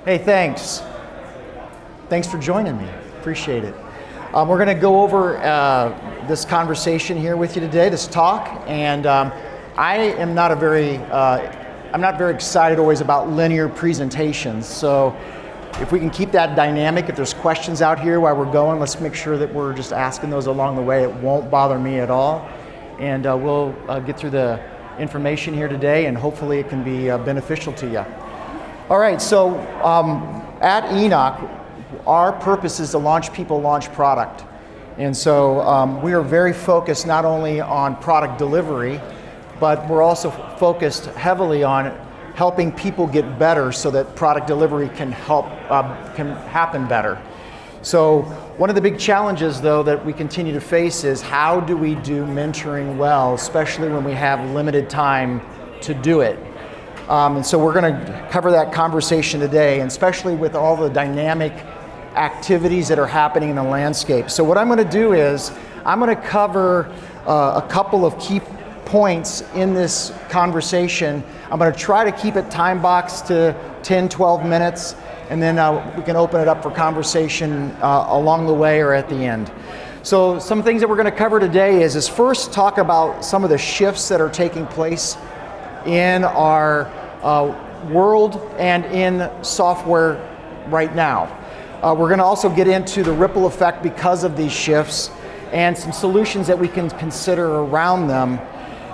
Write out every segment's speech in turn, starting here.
Hey, thanks. Thanks for joining me. Appreciate it. We're going to go over this conversation here with you today, this talk, and I am not I'm not very excited always about linear presentations. So if we can keep that dynamic, if there's questions out here while we're going, let's make sure that we're just asking those along the way. It won't bother me at all, and we'll get through the information here today, and hopefully it can be beneficial to you. All right, so at Enoch, our purpose is to launch people, launch product. And so we are very focused not only on product delivery, but we're also focused heavily on helping people get better so that product delivery can happen better. So one of the big challenges, though, that we continue to face is how do we do mentoring well, especially when we have limited time to do it. And so we're going to cover that conversation today, and especially with all the dynamic activities that are happening in the landscape. So what I'm going to do is I'm going to cover a couple of key points in this conversation. I'm going to try to keep it time boxed to 10, 12 minutes, and then we can open it up for conversation along the way or at the end. So some things that we're going to cover today is first talk about some of the shifts that are taking place in our world and in software right now. We're going to also get into the ripple effect because of these shifts and some solutions that we can consider around them.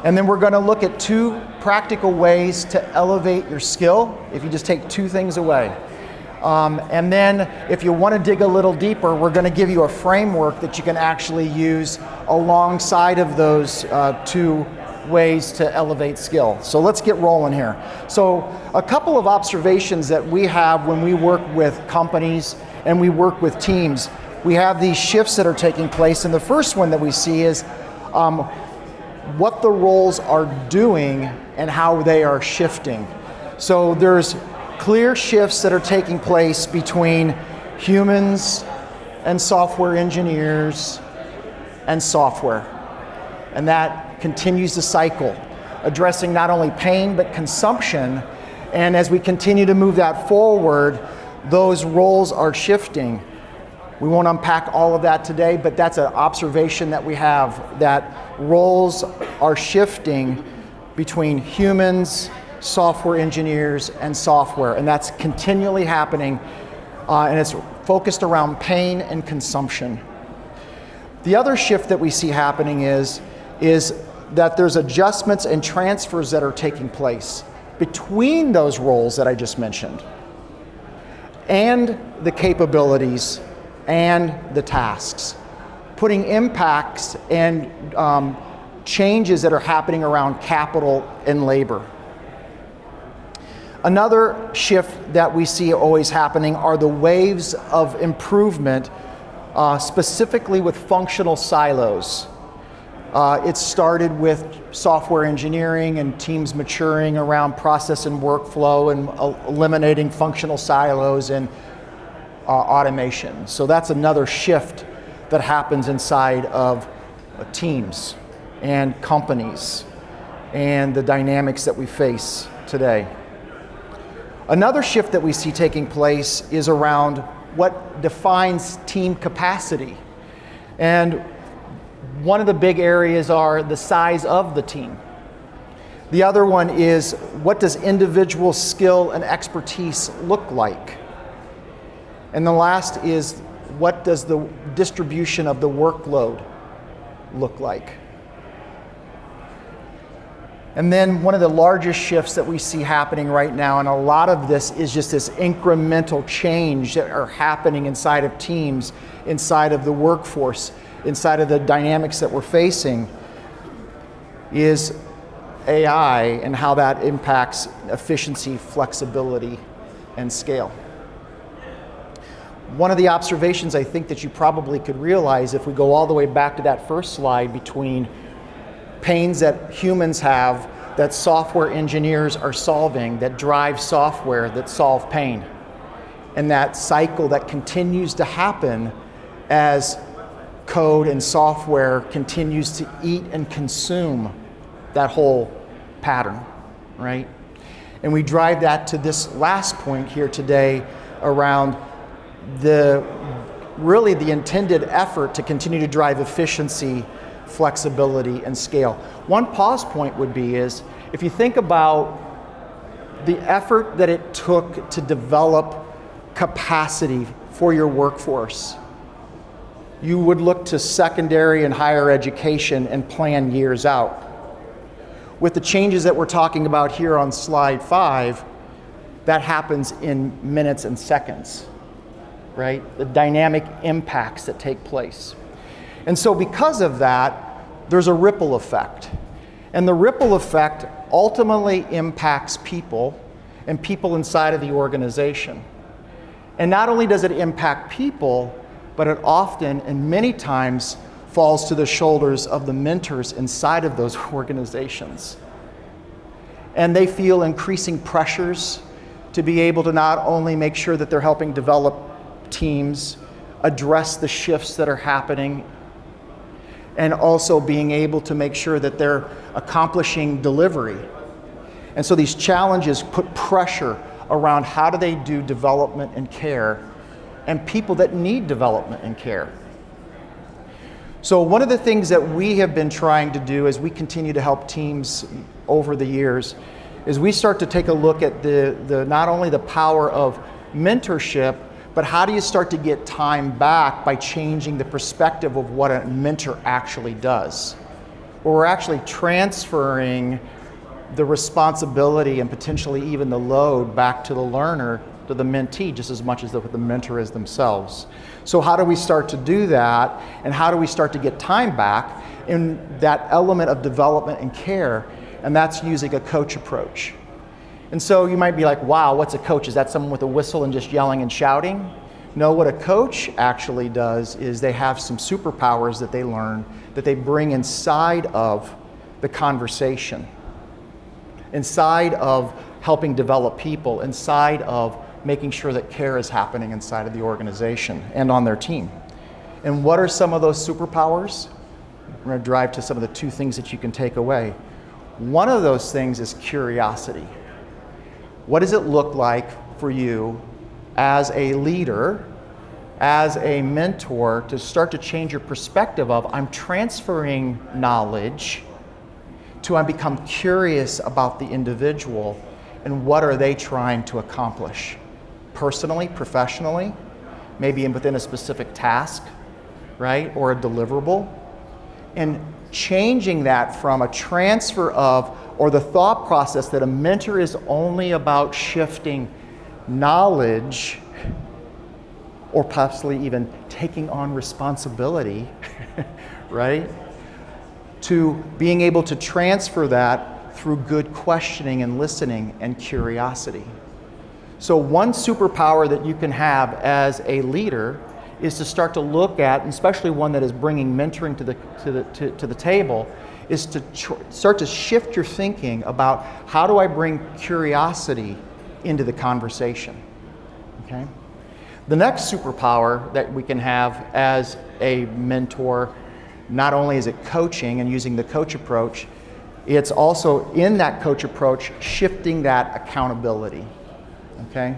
And then we're going to look at two practical ways to elevate your skill if you just take two things away. And then if you want to dig a little deeper, we're going to give you a framework that you can actually use alongside of those two ways to elevate skill. So let's get rolling here. So a couple of observations that we have when we work with companies and we work with teams, we have these shifts that are taking place, and the first one that we see is what the roles are doing and how they are shifting. So there's clear shifts that are taking place between humans and software engineers and software, and that continues the cycle, addressing not only pain but consumption. And as we continue to move that forward, those roles are shifting. We won't unpack all of that today, but that's an observation that we have, that roles are shifting between humans, software engineers, and software, and that's continually happening, and it's focused around pain and consumption. The other shift that we see happening is that there's adjustments and transfers that are taking place between those roles that I just mentioned, and the capabilities and the tasks, putting impacts and changes that are happening around capital and labor. Another shift that we see always happening are the waves of improvement, specifically with functional silos. It started with software engineering and teams maturing around process and workflow and eliminating functional silos and automation. So that's another shift that happens inside of teams and companies and the dynamics that we face today. Another shift that we see taking place is around what defines team capacity. And one of the big areas are the size of the team. The other one is, what does individual skill and expertise look like? And the last is, what does the distribution of the workload look like? And then one of the largest shifts that we see happening right now, and a lot of this is just this incremental change that are happening inside of teams, inside of the workforce, inside of the dynamics that we're facing, is AI and how that impacts efficiency, flexibility, and scale. One of the observations I think that you probably could realize if we go all the way back to that first slide between pains that humans have that software engineers are solving, that drive software that solve pain, and that cycle that continues to happen as code and software continues to eat and consume that whole pattern, right? And we drive that to this last point here today around really the intended effort to continue to drive efficiency, flexibility, and scale. One pause point would be is, if you think about the effort that it took to develop capacity for your workforce, you would look to secondary and higher education and plan years out. With the changes that we're talking about here on slide 5, that happens in minutes and seconds, right? The dynamic impacts that take place. And so because of that, there's a ripple effect. And the ripple effect ultimately impacts people and people inside of the organization. And not only does it impact people, but it often and many times falls to the shoulders of the mentors inside of those organizations. And they feel increasing pressures to be able to not only make sure that they're helping develop teams, address the shifts that are happening, and also being able to make sure that they're accomplishing delivery. And so these challenges put pressure around how do they do development and care, and people that need development and care. So one of the things that we have been trying to do as we continue to help teams over the years is we start to take a look at the not only the power of mentorship, but how do you start to get time back by changing the perspective of what a mentor actually does? Where we're actually transferring the responsibility and potentially even the load back to the learner, to the mentee, just as much as the mentor is themselves. So how do we start to do that, and how do we start to get time back in that element of development and care? And that's using a coach approach. And so you might be like, wow, what's a coach? Is that someone with a whistle and just yelling and shouting? No, what a coach actually does is they have some superpowers that they learn, that they bring inside of the conversation, inside of helping develop people, inside of making sure that care is happening inside of the organization and on their team. And what are some of those superpowers? We're going to drive to some of the 2 things that you can take away. One of those things is curiosity. What does it look like for you as a leader, as a mentor, to start to change your perspective of, I'm transferring knowledge, to I become curious about the individual and what are they trying to accomplish? Personally, professionally, maybe within a specific task, right? Or a deliverable. And changing that from a transfer of, or the thought process that a mentor is only about shifting knowledge, or possibly even taking on responsibility, right? To being able to transfer that through good questioning and listening and curiosity. So one superpower that you can have as a leader is to start to look at, and especially one that is bringing mentoring to the table, is to start to shift your thinking about, how do I bring curiosity into the conversation? Okay. The next superpower that we can have as a mentor, not only is it coaching and using the coach approach, it's also in that coach approach shifting that accountability. Okay.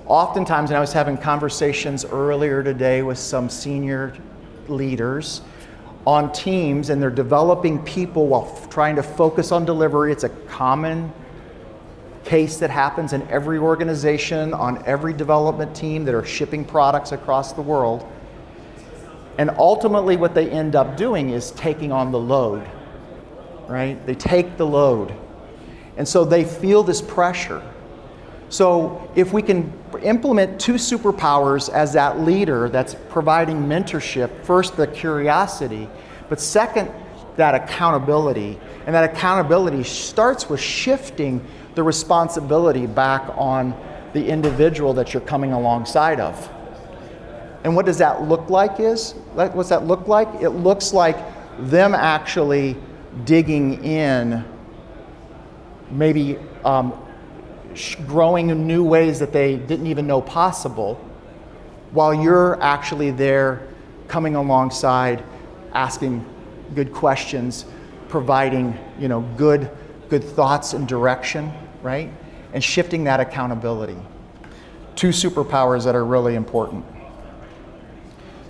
Oftentimes, and I was having conversations earlier today with some senior leaders on teams, and they're developing people while trying to focus on delivery. It's a common case that happens in every organization, on every development team that are shipping products across the world. And ultimately what they end up doing is taking on the load, right? They take the load. And so they feel this pressure. So if we can implement 2 superpowers as that leader that's providing mentorship, first the curiosity, but second that accountability. And that accountability starts with shifting the responsibility back on the individual that you're coming alongside of. And what does that look like what's that look like? It looks like them actually digging in, maybe growing in new ways that they didn't even know possible, while you're actually there coming alongside, asking good questions, providing good thoughts and direction. right? And shifting that accountability. Two superpowers that are really important.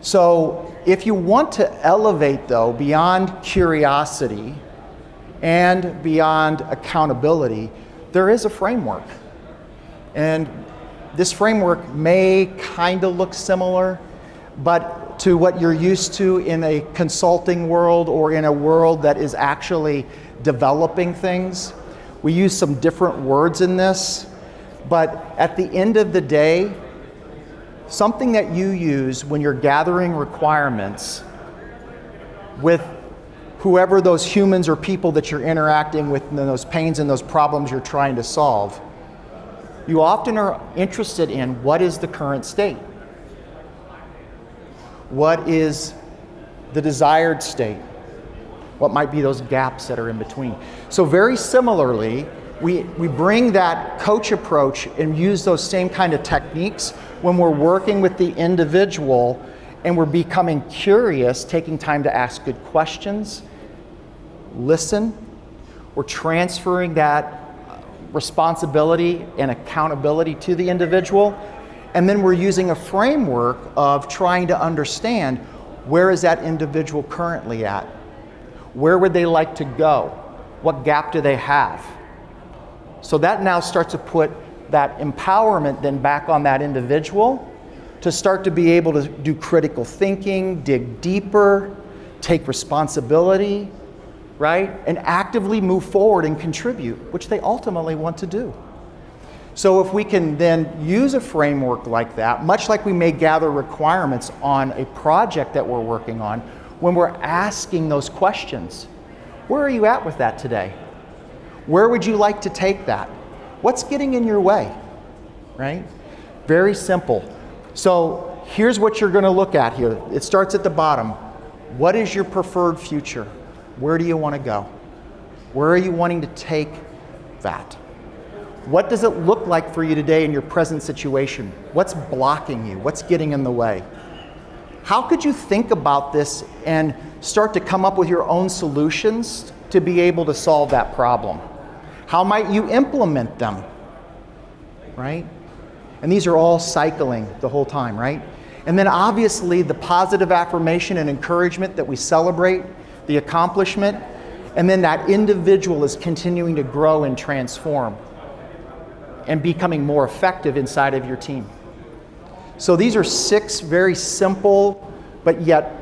So if you want to elevate, though, beyond curiosity and beyond accountability, there is a framework. And this framework may kind of look similar, but to what you're used to in a consulting world or in a world that is actually developing things. We use some different words in this, but at the end of the day, something that you use when you're gathering requirements with whoever those humans or people that you're interacting with and those pains and those problems you're trying to solve, you often are interested in what is the current state? What is the desired state? What might be those gaps that are in between? So very similarly, we bring that coach approach and use those same kind of techniques when we're working with the individual and we're becoming curious, taking time to ask good questions, listen. We're transferring that responsibility and accountability to the individual. And then we're using a framework of trying to understand where is that individual currently at? Where would they like to go? What gap do they have? So that now starts to put that empowerment then back on that individual to start to be able to do critical thinking, dig deeper, take responsibility, right? And actively move forward and contribute, which they ultimately want to do. So if we can then use a framework like that, much like we may gather requirements on a project that we're working on, when we're asking those questions, where are you at with that today? Where would you like to take that? What's getting in your way, right? Very simple. So here's what you're going to look at here. It starts at the bottom. What is your preferred future? Where do you want to go? Where are you wanting to take that? What does it look like for you today in your present situation? What's blocking you? What's getting in the way? How could you think about this and start to come up with your own solutions to be able to solve that problem? How might you implement them, right? And these are all cycling the whole time, right? And then obviously the positive affirmation and encouragement that we celebrate, the accomplishment, and then that individual is continuing to grow and transform and becoming more effective inside of your team. So these are 6 very simple, but yet,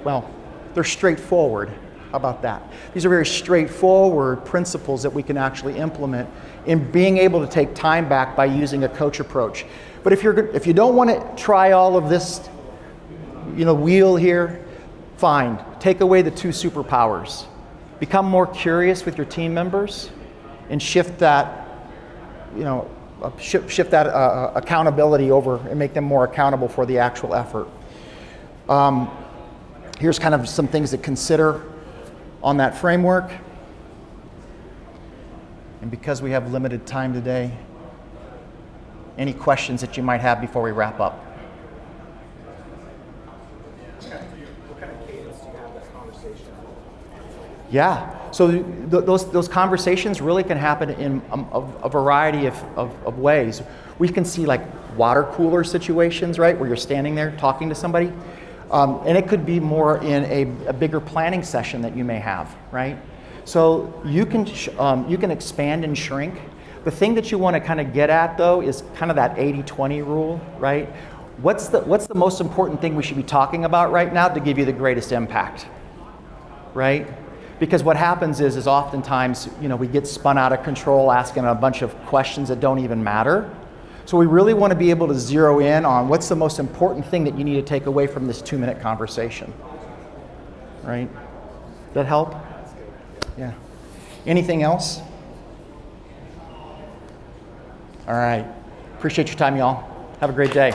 well, they're straightforward. How about that? These are very straightforward principles that we can actually implement in being able to take time back by using a coach approach. But if you don't want to try all of this, wheel here, fine. Take away the 2 superpowers. Become more curious with your team members and shift that accountability over and make them more accountable for the actual effort. Here's kind of some things to consider on that framework. And because we have limited time today, any questions that you might have before we wrap up? What kind of cadence do you have that conversation? Yeah. So those conversations really can happen in a variety of ways. We can see like water cooler situations, right, where you're standing there talking to somebody. And it could be more in a bigger planning session that you may have, right? So you can expand and shrink. The thing that you want to kind of get at, though, is kind of that 80-20 rule, right? What's the most important thing we should be talking about right now to give you the greatest impact, right? Because what happens is oftentimes, we get spun out of control asking a bunch of questions that don't even matter. So we really want to be able to zero in on what's the most important thing that you need to take away from this 2-minute conversation, right? Does that help? Yeah. Anything else? All right. Appreciate your time, y'all. Have a great day.